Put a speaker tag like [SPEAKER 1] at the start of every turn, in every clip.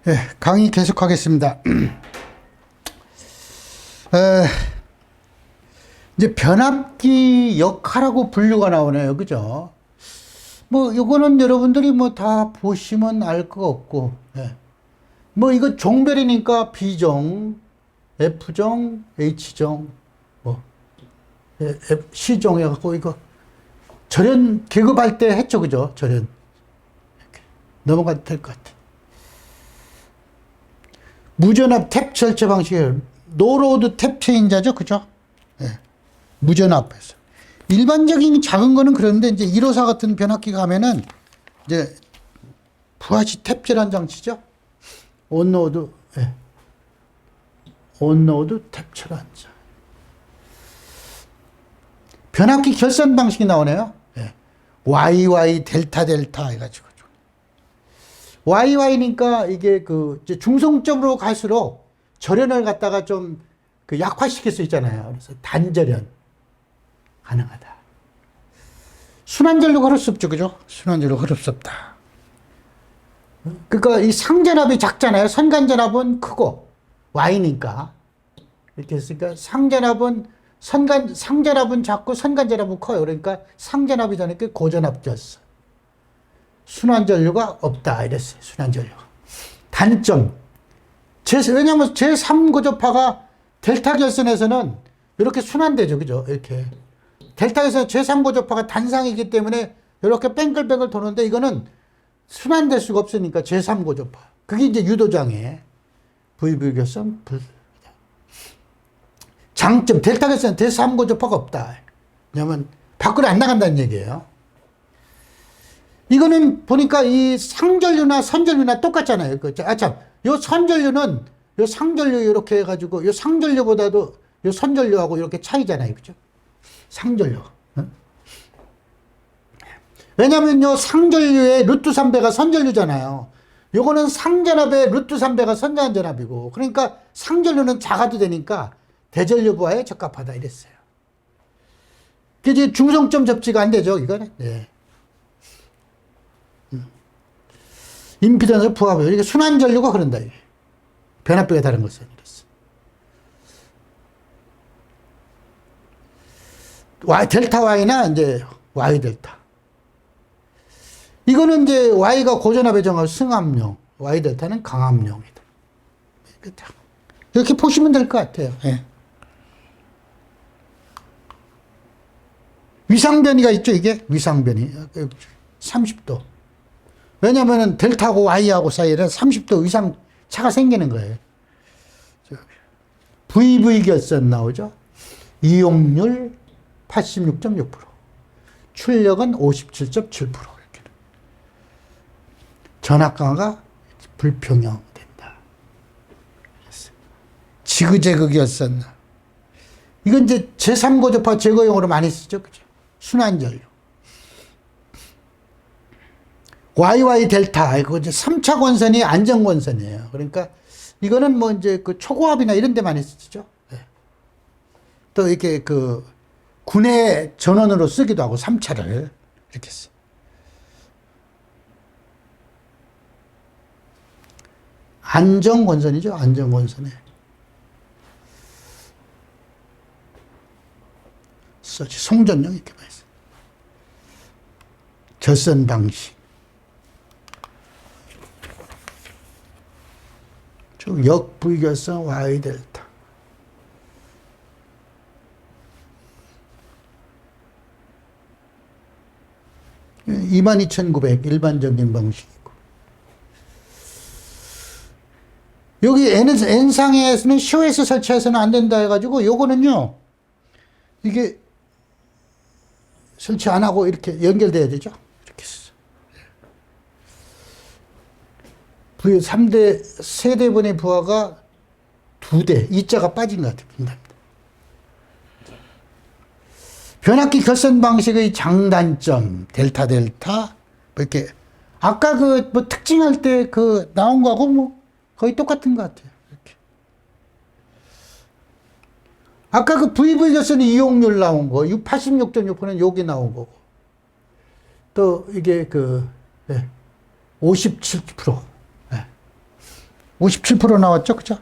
[SPEAKER 1] 네, 강의 계속하겠습니다. 이제 변압기 역할하고 분류가 나오네요. 그죠? 뭐, 요거는 여러분들이 뭐 다 보시면 알 거 없고, 예. 뭐, 이거 종별이니까 B종, F종, H종, 뭐, C종 해갖고, 이거, 절연 계급할 때 했죠. 그죠? 절연. 이렇게 넘어가도 될 것 같아. 무전압 탭 절제 방식이에요. 노로드 탭 체인저죠. 그죠? 예. 무전압에서. 일반적인 작은 거는 그런데 이제 154 같은 변압기가 하면은 이제 부하시 탭 절한 장치죠. 온로드, 예. 온로드 탭 절한 장. 변압기 결선 방식이 나오네요. 예. YY 델타 델타 해가지고. YY니까 이게 그 이제 중성적으로 갈수록 절연을 갖다가 좀 그 약화시킬 수 있잖아요. 그래서 단절연 가능하다. 순환전류가 흐를 수 없죠. 그죠? 순환전류가 흐를 수 없다. 그러니까 이 상전압이 작잖아요. 선간전압은 크고 Y니까. 이렇게 했으니까 상전압은 상전압은 작고 선간전압은 커요. 그러니까 상전압이 되니까 고전압이었어. 순환전류가 없다. 이랬어요. 순환전류가. 단점. 왜냐면 제3고조파가 델타 결선에서는 이렇게 순환되죠. 그죠? 이렇게. 델타 결선 제3고조파가 단상이기 때문에 이렇게 뺑글뺑글 도는데 이거는 순환될 수가 없으니까 제3고조파. 그게 이제 유도장애. VV 결선, 장점. 델타 결선은 제3고조파가 없다. 왜냐면 밖으로 안 나간다는 얘기예요. 이거는 보니까 이 상전류나 선전류나 똑같잖아요. 참, 요 선전류는 요 상전류 이렇게 해가지고 요 상전류보다도 요 선전류하고 이렇게 차이잖아요. 그죠? 상전류. 응? 왜냐면 요 상전류의 루트 3배가 선전류잖아요. 요거는 상전압의 루트 3배가 선전압이고, 그러니까 상전류는 작아도 되니까 대전류보아에 적합하다 이랬어요. 그게 이제 중성점 접지가 안 되죠. 이거는. 네. 임피던스 부하별. 이게 순환전류가 그런다. 변압비가 다른 것은 이랬어. 델타 Y나 이제 Y 델타. 이거는 이제 Y가 고전압의 정합 승합용, Y 델타는 강압용이다. 이렇게 보시면 될 것 같아요. 예. 위상변이가 있죠, 이게? 위상변이. 30도. 왜냐면은 델타하고 Y하고 사이에는 30도 이상 차가 생기는 거예요. VV 결선 나오죠. 이용률 86.6%. 출력은 57.7%. 이렇게. 전압 강화가 불평형된다. 지그재그 결선. 이건 이제 제3고조파 제거용으로 많이 쓰죠. 그죠? 순환전류. YY 델타, 이거 이제 3차 권선이 안정권선이에요. 그러니까 이거는 뭐 이제 그 초고압이나 이런 데 많이 쓰죠. 네. 또 이렇게 그 군의 전원으로 쓰기도 하고 3차를 이렇게 써. 안정권선이죠. 안정권선에. 송전용 이렇게 많이 써. 결선 방식. 역부결선 Y 델타. 22,900 일반적인 방식이고. 여기 N상에서는 COS 설치해서는 안 된다 해가지고 요거는요. 이게 설치 안 하고 이렇게 연결돼야 되죠. 이렇게. 3대, 세대분의 부하가 2대, 이자가 빠진 것 같아요. 변압기 결선 방식의 장단점, 델타, 이렇게. 아까 그, 뭐, 특징할 때 그, 나온 거하고 뭐, 거의 똑같은 것 같아요. 이렇게. 아까 그 VV 결선 이용률 나온 거, 86.6%는 여기 나온 거고. 또, 이게 그, 네, 57%. 네. 57% 나왔죠? 그죠?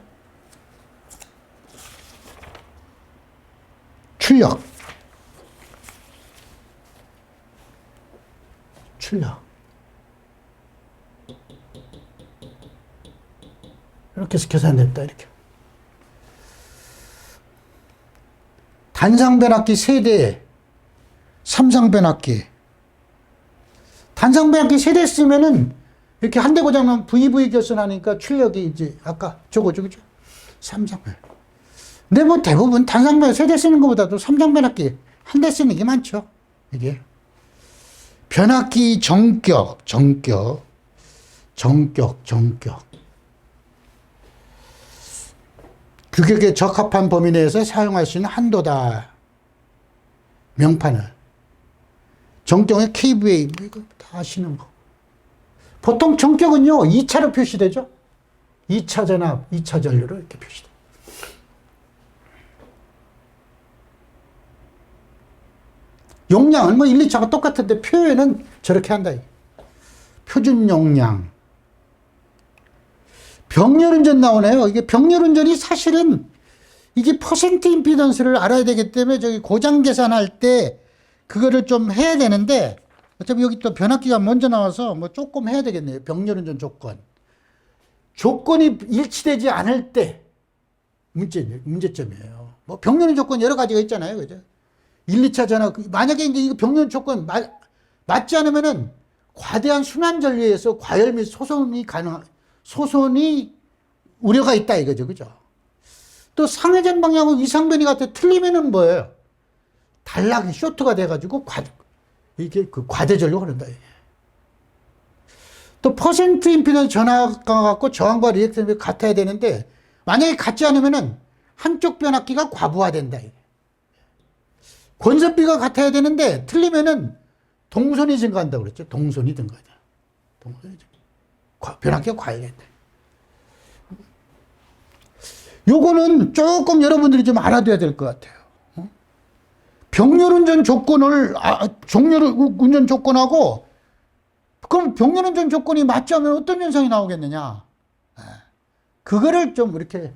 [SPEAKER 1] 출력. 이렇게 해서 계산됐다, 이렇게. 단상변압기 세대, 삼상변압기. 단상변압기 세대 쓰면은 이렇게 한 대 고장나면 VV 결선하니까 출력이 이제 아까 저거죠, 그죠? 삼상변압기. 근데 뭐 대부분 단상변압기 세대 쓰는 것보다도 삼상변압기 한 대 쓰는 게 많죠, 이게. 변압기 정격. 규격에 적합한 범위 내에서 사용할 수 있는 한도다. 명판을. 정격의 KVA, 이거 다 아시는 거. 보통 정격은요, 2차로 표시되죠? 2차 전압, 2차 전류로 이렇게 표시돼. 용량은 뭐 1, 2차가 똑같은데 표현은 저렇게 한다. 표준 용량. 병렬운전 나오네요. 이게 병렬운전이 사실은 이게 퍼센트 임피던스를 알아야 되기 때문에 저기 고장 계산할 때 그거를 좀 해야 되는데 어차피 여기 또 변압기가 먼저 나와서 뭐 조금 해야 되겠네요. 병렬운전 조건. 조건이 일치되지 않을 때 문제점이에요. 뭐 병렬운전 조건 여러 가지가 있잖아요. 그죠? 1, 2차 전압. 만약에 이제 이거 병렬 조건 맞지 않으면은 과대한 순환 전류에서 과열 및 소손이 우려가 있다 이거죠. 그죠? 또 상회전 방향하고 이상변이 같아 틀리면은 뭐예요? 단락이 쇼트가 돼가지고 이게 그 과대 전류가 흐른다. 또 퍼센트 임피던스 전압가 갖고 저항과 리액턴이 같아야 되는데 만약에 같지 않으면은 한쪽 변압기가 과부하된다. 권선비가 같아야 되는데 틀리면은 동선이 증가한다고 그랬죠. 동선이 증가하죠. 변압기가 과열된다. 요거는 조금 여러분들이 좀 알아둬야 될 것 같아요. 병렬운전 조건을, 종렬운전 조건하고, 그럼 병렬운전 조건이 맞지 않으면 어떤 현상이 나오겠느냐. 그거를 좀 이렇게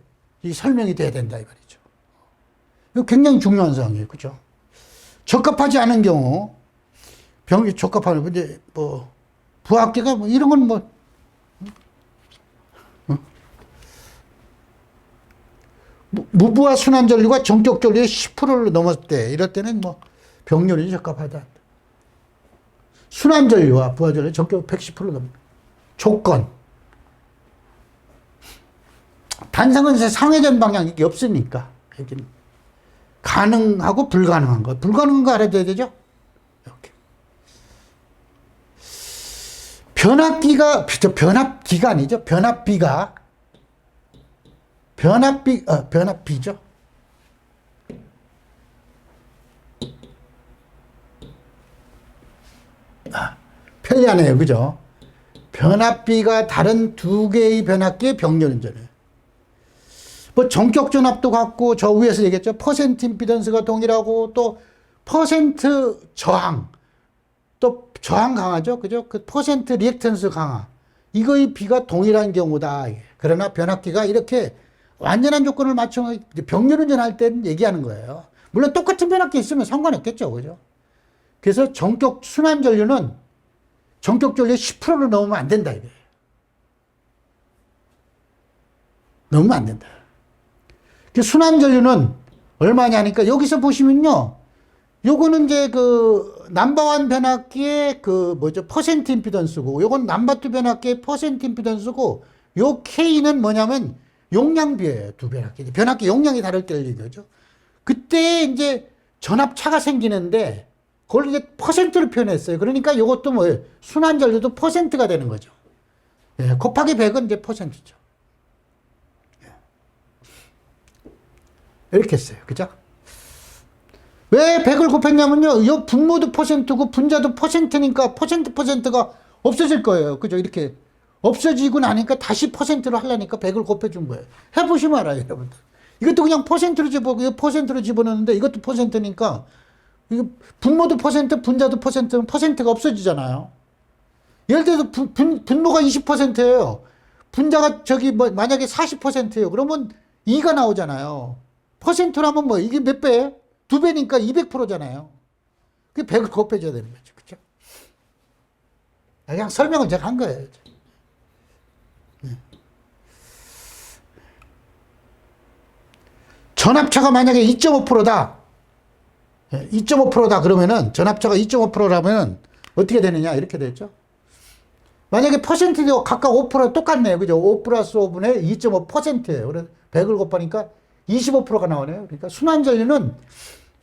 [SPEAKER 1] 설명이 돼야 된다, 이 말이죠. 이거 굉장히 중요한 사항이에요. 그죠? 적합하지 않은 경우, 병이 적합하는, 이제 뭐, 부합계가 뭐 이런 건 뭐, 무부하 순환 전류가 정격 전류의 10%를 넘었을 때, 이럴 때는 뭐, 병렬이 적합하다. 순환 전류와 부하 전류 정격 110% 넘는 조건. 단상은 상회전 방향이 없으니까, 여기는. 가능하고 불가능한 거. 불가능한 거 알아둬야 되죠? 이렇게. 변압기가 아니죠. 변압비죠. 편리하네요. 그죠? 변압비가 다른 두 개의 변압기의 병렬운전이에요. 뭐 정격 전압도 같고 저 위에서 얘기했죠. 퍼센트 임피던스가 동일하고 또 퍼센트 저항, 또 저항 강하죠. 그죠? 그 퍼센트 리액턴스 강화. 이거의 비가 동일한 경우다. 그러나 변압기가 이렇게 완전한 조건을 맞추면 병렬운전 할 때는 얘기하는 거예요. 물론 똑같은 변압기 있으면 상관없겠죠. 그죠? 그래서 정격 순환 전류는 정격 전류의 10%를 넘으면 안 된다. 이게. 넘으면 안 된다. 순환 전류는 얼마냐니까 여기서 보시면요. 요거는 이제 그 넘버원 변압기의 그 뭐죠? 퍼센트 임피던스고 요건 넘버2 변압기의 퍼센트 임피던스고 요 K는 뭐냐면 용량비예요. 두 변압기. 변압기 용량이 다를 때를 얘기하죠. 그때 이제 전압차가 생기는데 그걸 이제 퍼센트로 표현했어요. 그러니까 요것도 뭐예요? 순환 전류도 퍼센트가 되는 거죠. 예, 곱하기 100은 이제 퍼센트죠. 이렇게 했어요. 그죠? 왜 100을 곱했냐면요. 요 분모도 퍼센트고 분자도 퍼센트니까 퍼센트가 없어질 거예요. 그죠? 이렇게 없어지고 나니까 다시 퍼센트로 하려니까 100을 곱해준 거예요. 해보시면 알아요, 여러분들. 이것도 그냥 퍼센트로 퍼센트로 집어넣는데 이것도 퍼센트니까 이거 분모도 퍼센트, 분자도 퍼센트면 퍼센트가 없어지잖아요. 예를 들어서 분모가 20%예요. 분자가 저기 뭐 만약에 40%예요. 그러면 2가 나오잖아요. 퍼센트라면 뭐 이게 몇 배? 2배니까 200%잖아요. 그 100을 곱해줘야 되는 거죠. 그죠? 그냥 설명을 제가 한 거예요. 전압차가 만약에 2.5%다. 2.5%다 그러면은 전압차가 2.5%라면 어떻게 되느냐 이렇게 되죠. 만약에 퍼센트도 각각 5% 똑같네요. 그죠? 5 플러스 5분의 2.5%예요. 그래서 100을 곱하니까 25%가 나오네요. 그러니까 순환전류는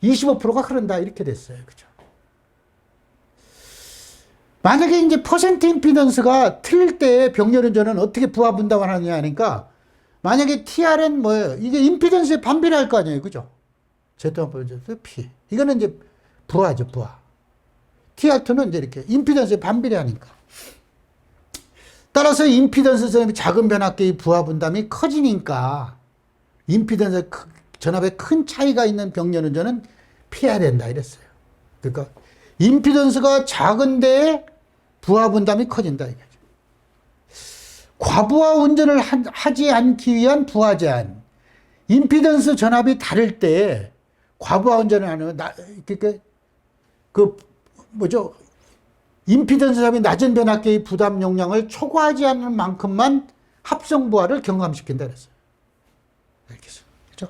[SPEAKER 1] 25%가 흐른다. 이렇게 됐어요. 그죠? 만약에 이제 퍼센트 임피던스가 틀릴 때 병렬운전은 어떻게 부하 분담을 하느냐 하니까 만약에 TR은 뭐예요? 이게 임피던스에 반비례할 거 아니에요. 그죠? Z1 플러스 P. 이거는 이제 부하죠. 부하. TR2는 이제 이렇게 임피던스에 반비례하니까. 따라서 임피던스 전압이 작은 변압계의 부하 분담이 커지니까 임피던스 전압에 큰 차이가 있는 병렬운전은 피해야 된다 이랬어요. 그러니까 임피던스가 작은데 부하 분담이 커진다 이거죠. 과부하 운전을 하지 않기 위한 부하 제한. 임피던스 전압이 다를 때 과부하 운전을 하는 뭐죠? 임피던스 전압이 낮은 변압계의 부담 용량을 초과하지 않는 만큼만 합성 부하를 경감시킨다 그랬어요. 알겠어요. 그죠?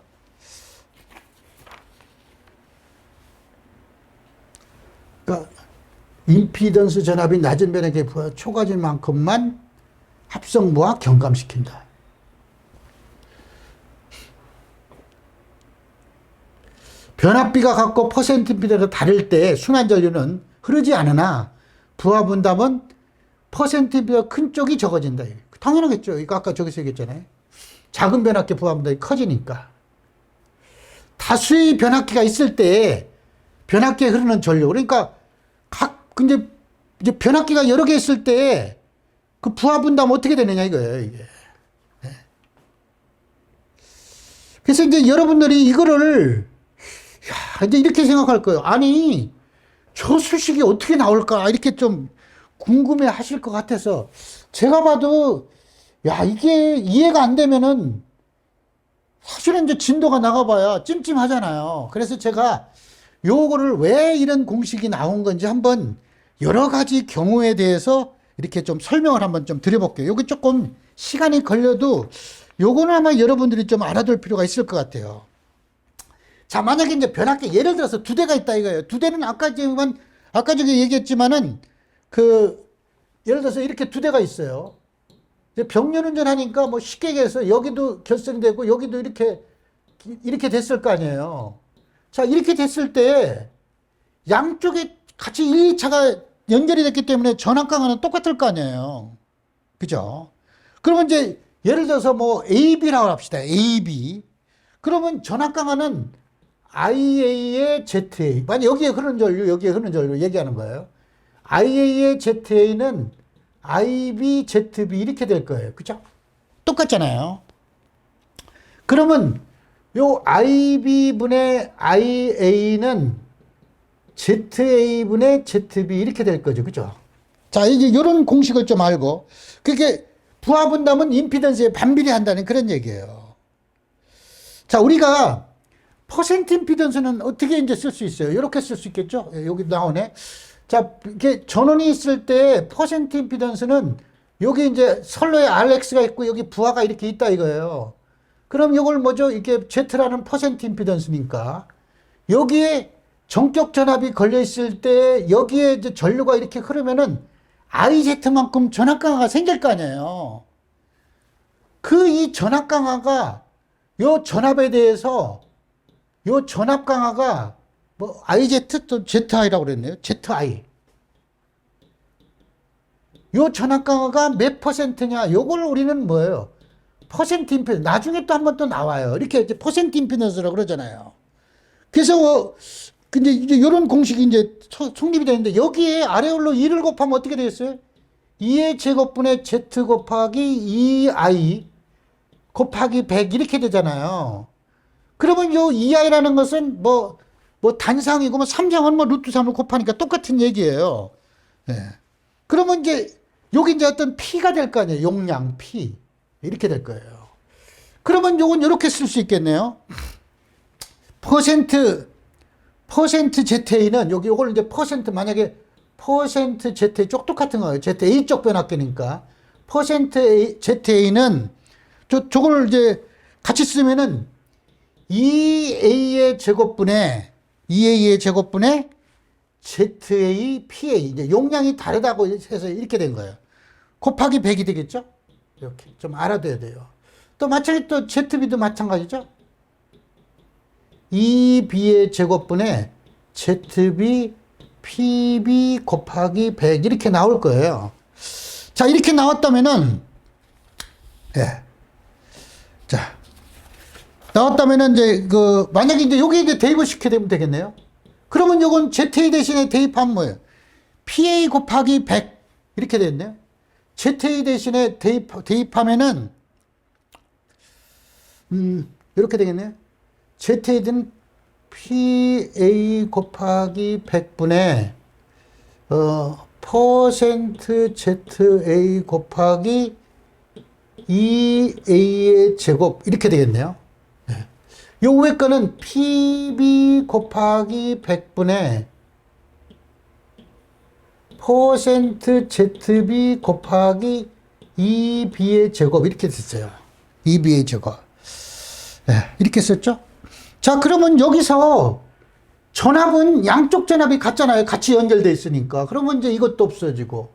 [SPEAKER 1] 그러니까 임피던스 전압이 낮은 변압계의 부하를 초과하지 않는 만큼만 합성 부하 경감시킨다. 변압비가 같고 퍼센트 임피던스가 다를 때 순환전류는 흐르지 않으나 부하 분담은 퍼센트비가 큰 쪽이 적어진다. 당연하겠죠. 이거 아까 저기서 얘기했잖아요. 작은 변압기 부하 분담이 커지니까. 다수의 변압기가 있을 때 변압기에 흐르는 전류. 그러니까 근데 이제 변압기가 여러 개 있을 때 그 부하 분담 어떻게 되느냐 이거예요. 이게. 그래서 이제 여러분들이 이거를 이제 이렇게 생각할 거예요. 아니 저 수식이 어떻게 나올까 이렇게 좀 궁금해 하실 것 같아서 제가 봐도 이게 이해가 안 되면은 사실은 이제 진도가 나가봐야 찜찜하잖아요. 그래서 제가 요거를 왜 이런 공식이 나온 건지 한번 여러 가지 경우에 대해서 이렇게 좀 설명을 한번 좀 드려볼게요. 여기 조금 시간이 걸려도 요거는 아마 여러분들이 좀 알아둘 필요가 있을 것 같아요. 자, 만약에 이제 변압기 예를 들어서 2대가 있다 이거예요. 2대는 아까 전에 얘기했지만은 예를 들어서 이렇게 2대가 있어요. 병렬운전 하니까 뭐 쉽게 얘기해서 여기도 결선되고 여기도 이렇게 됐을 거 아니에요. 자, 이렇게 됐을 때 양쪽에 같이 1, 2차가 연결이 됐기 때문에 전압강화는 똑같을 거 아니에요. 그죠? 그러면 이제 예를 들어서 뭐 AB라고 합시다. AB. 그러면 전압강화는 IA의 ZA. 만약 여기에 흐르는 전류, 여기에 흐르는 전류 얘기하는 거예요. IA의 ZA는 IB, ZB 이렇게 될 거예요. 그죠? 똑같잖아요. 그러면 요 IB분의 IA는 ZA분의 ZB 이렇게 될 거죠. 그죠? 자, 이제 이런 공식을 좀 알고 그게 부하 분담은 임피던스에 반비례한다는 그런 얘기예요. 자, 우리가 퍼센트 임피던스는 어떻게 이제 쓸 수 있어요? 이렇게 쓸 수 있겠죠? 여기 나오네. 자, 이렇게 전원이 있을 때 퍼센트 임피던스는 여기 이제 선로에 RX가 있고 여기 부하가 이렇게 있다 이거예요. 그럼 이걸 뭐죠? 이게 Z라는 퍼센트 임피던스니까 여기에 전격 전압이 걸려 있을 때 여기에 이제 전류가 이렇게 흐르면은 IZ만큼 전압 강화가 생길 거 아니에요. 이 전압 강화가 요 전압에 대해서 요 전압 강화가 뭐 IZ 또 ZI라고 그랬네요. ZI. 요 전압 강화가 몇 퍼센트냐? 요걸 우리는 뭐예요? 퍼센트 임피던스. 나중에 또 한 번 또 나와요. 이렇게 이제 퍼센트 임피던스라고 그러잖아요. 그래서 근데 이제 요런 공식이 이제 성립이 되는데 여기에 아래올로 2를 곱하면 어떻게 되겠어요? 2의 제곱분의 Z 곱하기 2I 곱하기 100 이렇게 되잖아요. 그러면 요 2i라는 것은 뭐 단상이고 뭐 3상은 뭐 루트 3을 곱하니까 똑같은 얘기예요. 예. 그러면 이제 여기 이제 어떤 P가 될 거 아니에요. 용량 P. 이렇게 될 거예요. 그러면 요건 이렇게 쓸 수 있겠네요. 퍼센트 ZA는 여기 요걸 이제 퍼센트 만약에 퍼센트 ZA 쪽 똑같은 거예요. ZA 쪽 변압계니까 퍼센트 ZA는 저걸 이제 같이 쓰면은 2A의 제곱분에 ZA, PA 이제 용량이 다르다고 해서 이렇게 된 거예요. 곱하기 100이 되겠죠? 이렇게 좀 알아둬야 돼요. 또 마찬가지 또 ZB도 마찬가지죠? 2B의 제곱분에 ZB, PB 곱하기 100 이렇게 나올 거예요. 자, 이렇게 나왔다면은 예. 자, 나왔다면은 이제 만약에 이제 여기 이제 대입을 시켜야 되면 되겠네요. 그러면 요건 ZA 대신에 대입하면 뭐예요? PA 곱하기 100 이렇게 되겠네요. ZA 대신에 대입하면은 이렇게 되겠네요. ZA는 PA 곱하기 100분의 퍼센트 ZA 곱하기 2A의 제곱 이렇게 되겠네요. 네. 요 위에 거는 PB 곱하기 100분의 퍼센트 ZB 곱하기 2B의 제곱 이렇게 됐어요. 2B의 제곱. 네, 이렇게 썼죠? 자, 그러면 여기서 전압은 양쪽 전압이 같잖아요. 같이 연결되어 있으니까. 그러면 이제 이것도 없어지고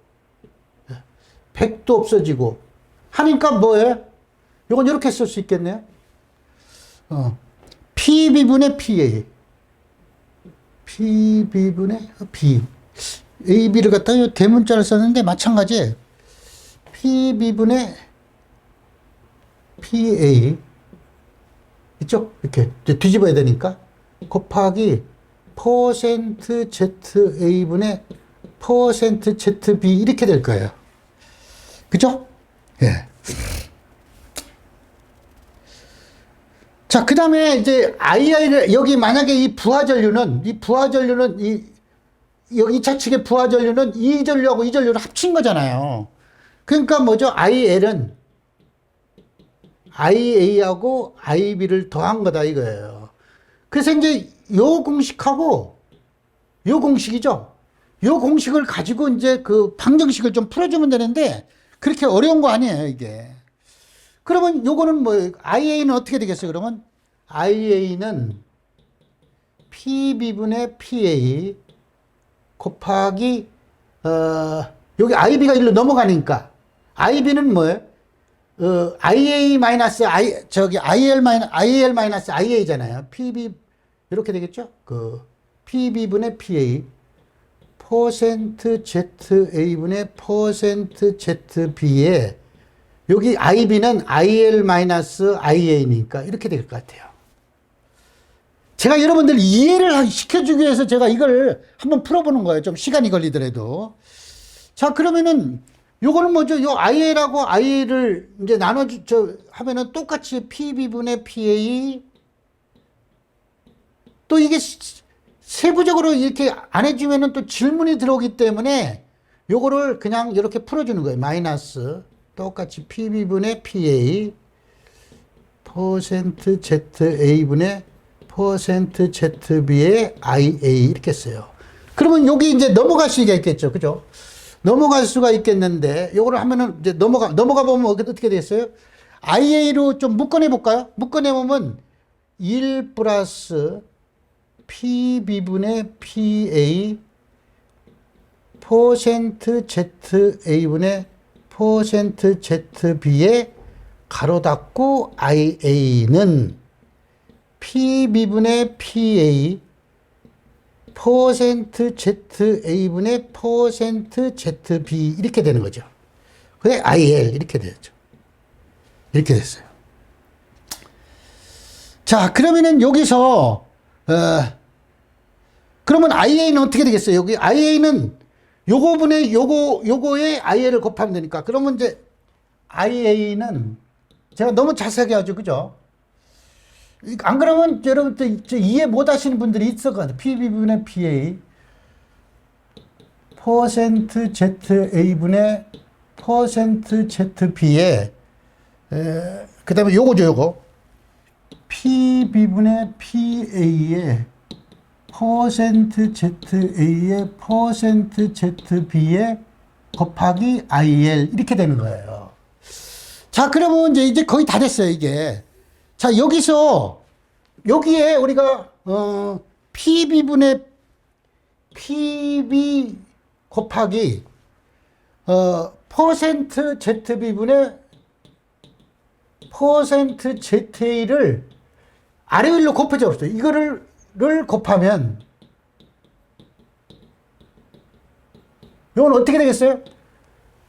[SPEAKER 1] 100도 없어지고 하니까 뭐예요? 이건 이렇게 쓸 수 있겠네요. PB분의 PA PB분의 B AB를 갖다가 대문자를 썼는데 마찬가지 PB분의 PA 이쪽 이렇게 뒤집어야 되니까 곱하기 퍼센트 ZA분의 퍼센트 ZB 이렇게 될 거예요. 그죠? 예. 자, 그 다음에 이제 II를 여기 만약에 이 부하전류는 여기 2차 측의 부하전류는 이 전류하고 이 전류를 합친 거잖아요. 그러니까 뭐죠? IL은 IA하고 IB를 더한 거다 이거예요. 그래서 이제 요 공식하고 요 공식이죠. 요 공식을 가지고 이제 그 방정식을 좀 풀어주면 되는데 그렇게 어려운 거 아니에요, 이게. 그러면 요거는 뭐 IA는 어떻게 되겠어요? 그러면 IA는 PB분의 PA 곱하기 여기 IB가 일로 넘어가니까 IB는 뭐예요? IA 마이너스 IL 마이너스 IA잖아요. PB 이렇게 되겠죠? PB분의 PA 퍼센트 ZA분의 퍼센트 ZB에 여기 IB는 IL 마이너스 IA니까 이렇게 될 것 같아요. 제가 여러분들 이해를 시켜주기 위해서 제가 이걸 한번 풀어보는 거예요. 좀 시간이 걸리더라도. 자, 그러면은 요거는 뭐죠? 요 IL하고 IA를 이제 하면은 똑같이 PB분의 PA 또 이게 세부적으로 이렇게 안 해주면은 또 질문이 들어오기 때문에 요거를 그냥 이렇게 풀어주는 거예요. 마이너스 똑같이 PB분의 PA 퍼센트 ZA분의 퍼센트 ZB의 IA 이렇게 써요. 그러면 여기 이제 넘어갈 수가 있겠죠. 그죠? 넘어갈 수가 있겠는데 요거를 하면은 이제 넘어가 보면 어떻게 됐어요? IA로 좀 묶어내 볼까요? 묶어내 보면 1 플러스 PB분의 PA 퍼센트 ZA분의 퍼센트 ZB의 가로 닫고 IA는 PB분의 PA 퍼센트 ZA분의 퍼센트 ZB 이렇게 되는 거죠. 그래 IL 이렇게 되죠. 이렇게 됐어요. 자, 그러면은 여기서 그러면 IA는 어떻게 되겠어요? 여기 IA는 요거분의 요거에 IL을 곱하면 되니까 그러면 이제 IA는 제가 너무 자세하게 하죠. 그죠? 안 그러면 여러분 이해 못 하시는 분들이 있을 것 같아요. PB분의 PA 퍼센트 ZA분의 퍼센트 ZB에 그 다음에 요거죠, 요거. PB분의 PA의 퍼센트 ZA의 퍼센트 ZB의 곱하기 IL 이렇게 되는 거예요. 자, 그러면 이제 거의 다 됐어요, 이게. 자, 여기에 우리가 PB분의 PB 곱하기 퍼센트 ZB분의 퍼센트 ZA를 아래 위로 곱해져 없어요. 이거를 곱하면 이건 어떻게 되겠어요?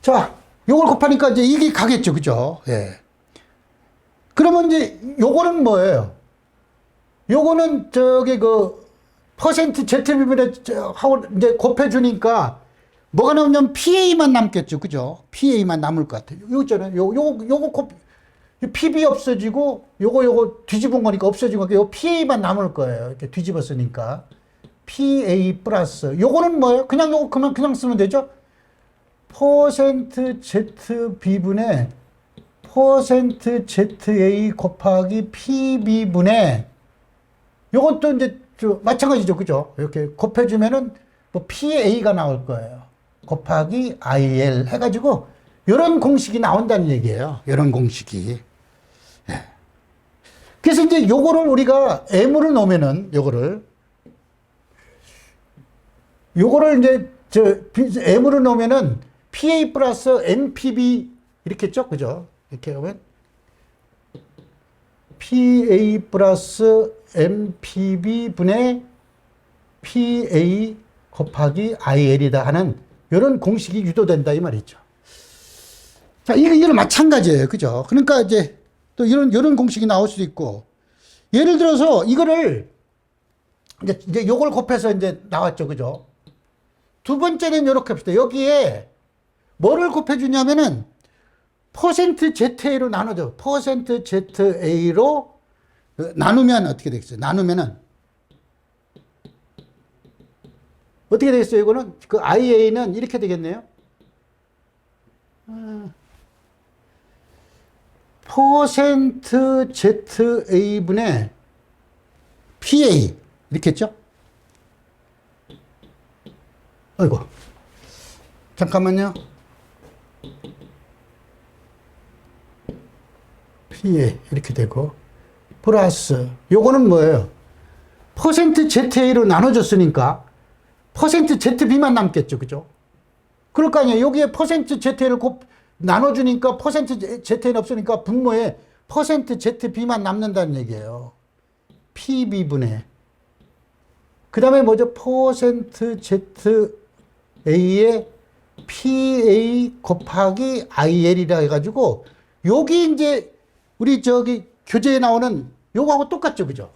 [SPEAKER 1] 자, 요걸 곱하니까 이제 이게 가겠죠. 그죠? 예. 그러면 이제 요거는 뭐예요? 요거는 퍼센트 ZB분에 하고 이제 곱해주니까 뭐가 나오냐면 PA만 남겠죠. 그죠? PA만 남을 것 같아요. 요 있잖아요. 요거 PB 없어지고 요거 뒤집은 거니까 없어진 거 요 PA만 남을 거예요. 이렇게 뒤집었으니까 PA 플러스 요거는 뭐예요? 그냥 요거 그냥 쓰면 되죠. 퍼센트 ZB분의 퍼센트 ZA 곱하기 PB분의 요것도 이제 마찬가지죠. 그죠? 이렇게 곱해주면은 뭐 PA가 나올 거예요. 곱하기 IL 해가지고 이런 공식이 나온다는 얘기예요. 이런 공식이. 예. 그래서 이제 요거를 우리가 M으로 놓으면은 요거를 이제 M으로 놓으면은 PA 플러스 MPB 이렇게 했죠. 그죠? 이렇게 하면 PA 플러스 MPB 분의 PA 곱하기 IL이다 하는 이런 공식이 유도된다 이 말이죠. 자, 이거 마찬가지예요. 그죠? 그러니까 이제 또 이런 공식이 나올 수도 있고, 예를 들어서 이거를 이제 요걸 곱해서 이제 나왔죠. 그죠? 두 번째는 이렇게 합시다. 여기에 뭐를 곱해주냐면은 퍼센트 ZA로 나누죠. 퍼센트 ZA로 나누면 어떻게 되겠어요? 나누면은 어떻게 되겠어요? 이거는 그 IA는 이렇게 되겠네요. 퍼센트 ZA분의 PA 이렇게 했죠? 아이고 잠깐만요. PA 이렇게 되고 플러스 요거는 뭐예요? 퍼센트 ZA로 나눠줬으니까 퍼센트 ZB만 남겠죠. 그죠? 그럴 거 아니에요. 여기에 퍼센트 ZA를 나눠주니까 퍼센트 ZA는 없으니까 분모에 퍼센트 ZB만 남는다는 얘기예요. PB분의 그 다음에 뭐죠? 퍼센트 ZA의 PA 곱하기 IL이라 해가지고 여기 이제 우리 교재에 나오는 요거하고 똑같죠. 그죠?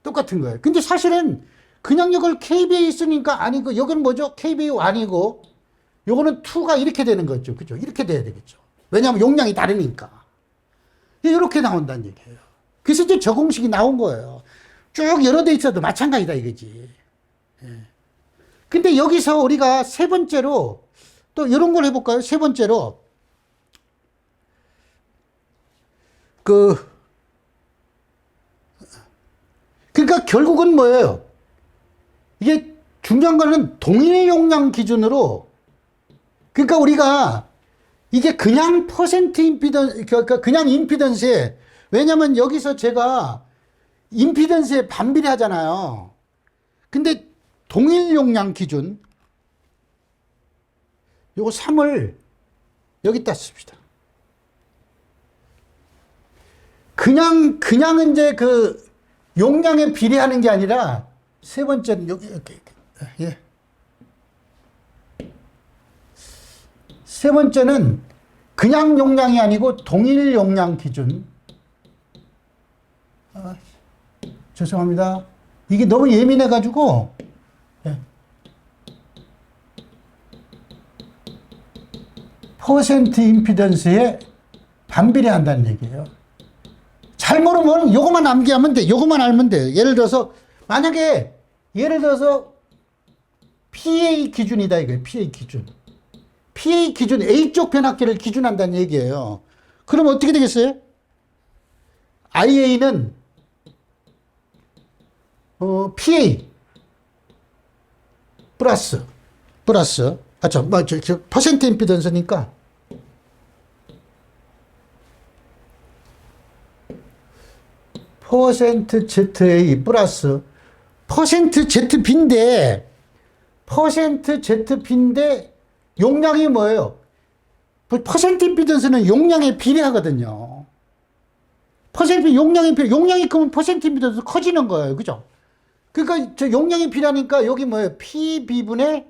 [SPEAKER 1] 똑같은 거예요. 근데 사실은 그냥 이걸 KBA 쓰니까 아니고 여기는 뭐죠? KBA 아니고 요거는 2가 이렇게 되는 거죠. 그죠? 이렇게 돼야 되겠죠. 왜냐하면 용량이 다르니까. 이렇게 나온다는 얘기예요. 그래서 이제 저 공식이 나온 거예요. 쭉 여러 대 있어도 마찬가지다 이거지. 예. 근데 여기서 우리가 세 번째로 또 이런 걸 해볼까요? 세 번째로 그러니까 결국은 뭐예요? 이게 중요한 거는 동일 용량 기준으로 그러니까 우리가 이게 그냥 퍼센트 임피던스 그러니까 그냥 임피던스에 왜냐면 여기서 제가 임피던스에 반비례 하잖아요. 근데 동일 용량 기준 요거 3을 여기다 씁시다. 그냥 이제 그 용량에 비례하는 게 아니라 세 번째는 여기 이렇게 예. 세 번째는 그냥 용량이 아니고 동일 용량 기준. 죄송합니다. 이게 너무 예민해 가지고 예. 퍼센트 임피던스에 반비례 한다는 얘기예요. 잘 모르면 요거만 암기하면 돼. 요거만 알면 돼. 예를 들어서 만약에 예를 들어서 PA 기준이다 이거예요. PA 기준. PA 기준 A쪽 변압기를 기준한다는 얘기예요. 그럼 어떻게 되겠어요? IA는 PA 플러스 퍼센트 임피던스니까 퍼센트 ZA 플러스 퍼센트 ZB인데 용량이 뭐예요? 퍼센트 임피던스는 용량에 비례하거든요. 용량이 크면 퍼센트 임피던스 커지는 거예요. 그죠? 그러니까 저 용량이 비례하니까 여기 뭐예요? PB분의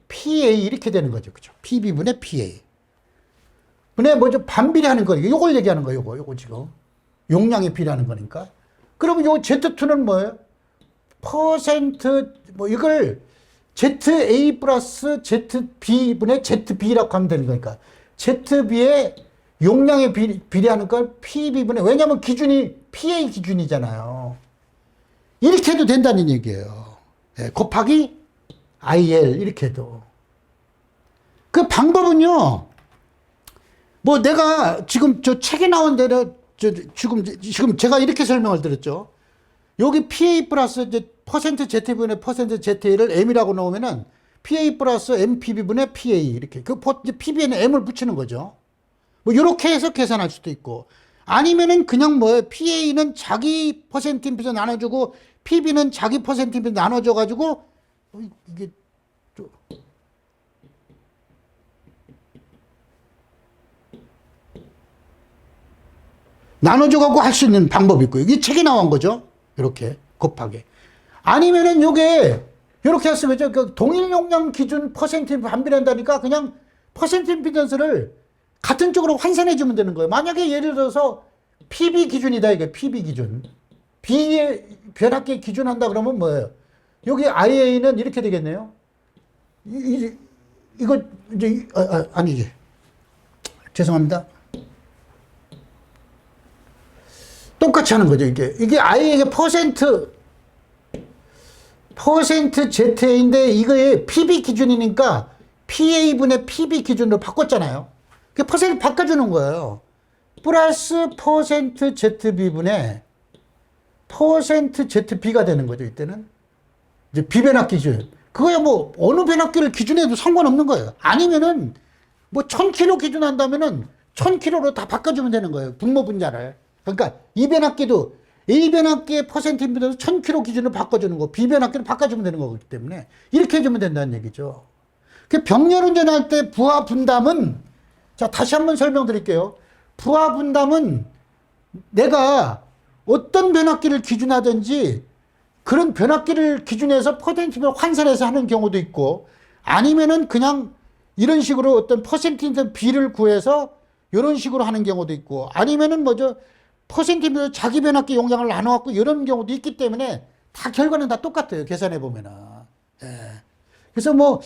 [SPEAKER 1] PA 이렇게 되는 거죠. 그죠? PB분의 PA. 분의 뭐죠? 반비례하는 거예요. 요걸 얘기하는 거예요. 요거 지금. 용량이 비례하는 거니까. 그러면 요 Z2는 뭐예요? 이걸 ZA 플러스 ZB분의 ZB라고 하면 되는 거니까. ZB의 용량에 비례하는 걸 PB분의, 왜냐면 기준이 PA 기준이잖아요. 이렇게 해도 된다는 얘기예요. 예, 곱하기 IL 이렇게 해도. 그 방법은요. 뭐 내가 지금 저 책에 나온 대로 지금 제가 이렇게 설명을 드렸죠. 여기 PA 플러스 이제 퍼센트 ZB분의 퍼센트 ZA를 M이라고 넣으면은 PA 플러스 MPB분의 PA 이렇게 PB에는 M을 붙이는 거죠. 뭐 이렇게 해서 계산할 수도 있고 아니면은 그냥 뭐예요? PA는 자기 퍼센트 임피던스 나눠주고 PB는 자기 퍼센트 임피던스 나눠줘 가지고 이게 나눠줘갖고 할 수 있는 방법이 있고요. 이게 책에 나온 거죠. 이렇게 곱하기. 아니면은 요게 이렇게 했으면 그 동일 용량 기준 퍼센트 반비례한다니까 그냥 퍼센트 임피던스를 같은 쪽으로 환산해 주면 되는 거예요. 만약에 예를 들어서 PB 기준이다 이게 PB 기준. B의 변압기 기준 한다 그러면 뭐예요? 여기 IA는 이렇게 되겠네요. 이거 이제 아니지. 죄송합니다. 똑같이 하는 거죠, 이게 IA가 퍼센트 ZA인데 이거의 PB 기준이니까 PA분의 PB 기준으로 바꿨잖아요. 그 퍼센트 바꿔주는 거예요. 플러스 퍼센트 ZB분의 퍼센트 ZB가 되는 거죠, 이때는. 이제 비변압 기준. 그거야 뭐, 어느 변압기를 기준해도 상관없는 거예요. 아니면은, 뭐, 1000kg 기준한다면은, 1000kg로 다 바꿔주면 되는 거예요. 분모 분자를. 그러니까, 이 변압기도, A 변압기의 퍼센트 임피던스 1000kg 기준으로 바꿔주는 거, B 변압기를 바꿔주면 되는 거기 때문에, 이렇게 해주면 된다는 얘기죠. 그 병렬 운전할 때 부하 분담은, 자, 다시 한번 설명드릴게요. 부하 분담은 내가 어떤 변압기를 기준하든지 그런 변압기를 기준해서 퍼센트를 환산해서 하는 경우도 있고 아니면은 그냥 이런 식으로 어떤 퍼센트 B를 구해서 이런 식으로 하는 경우도 있고 아니면은 뭐죠? 퍼센트 자기 변압기 용량을 나눠갖고 이런 경우도 있기 때문에 다 결과는 다 똑같아요. 계산해 보면은. 예. 그래서 뭐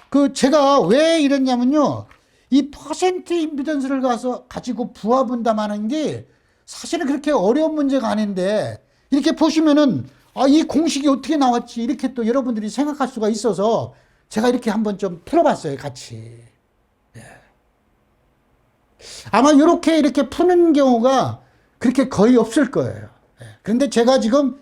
[SPEAKER 1] 그 제가 왜 이랬냐면요. 이 퍼센트 임피던스를 가지고 부하 분담하는 게 사실은 그렇게 어려운 문제가 아닌데 이렇게 보시면은 이 공식이 어떻게 나왔지 이렇게 또 여러분들이 생각할 수가 있어서 제가 이렇게 한번 좀 풀어봤어요, 같이. 예. 아마 이렇게 푸는 경우가 그렇게 거의 없을 거예요. 예. 그런데 제가 지금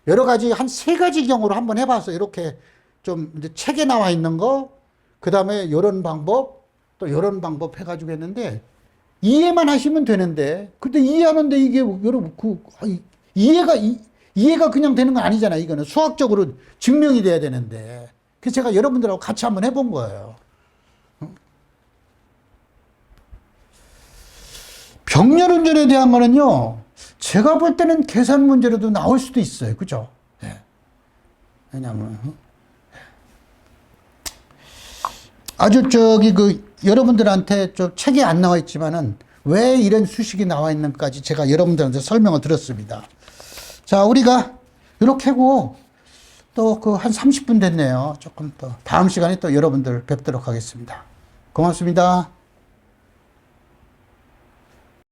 [SPEAKER 1] 여러 가지 한 3가지 경우로 한번 해봤어요. 이렇게 좀 이제 책에 나와 있는 거, 그 다음에 이런 방법, 또 이런 방법 해가지고 했는데 이해만 하시면 되는데 근데 이해하는데 이게 여러분 이해가 그냥 되는 건 아니잖아요. 이거는 수학적으로 증명이 돼야 되는데 그래서 제가 여러분들하고 같이 한번 해본 거예요. 병렬 운전에 대한 거는요 제가 볼 때는 계산 문제로도 나올 수도 있어요. 그죠? 네. 왜냐면 아주 여러분들한테 좀 책에 안 나와 있지만은 왜 이런 수식이 나와 있는지까지 제가 여러분들한테 설명을 드렸습니다. 자, 우리가 이렇게 하고 또 한 30분 됐네요. 조금 더 다음 시간에 또 여러분들 뵙도록 하겠습니다. 고맙습니다.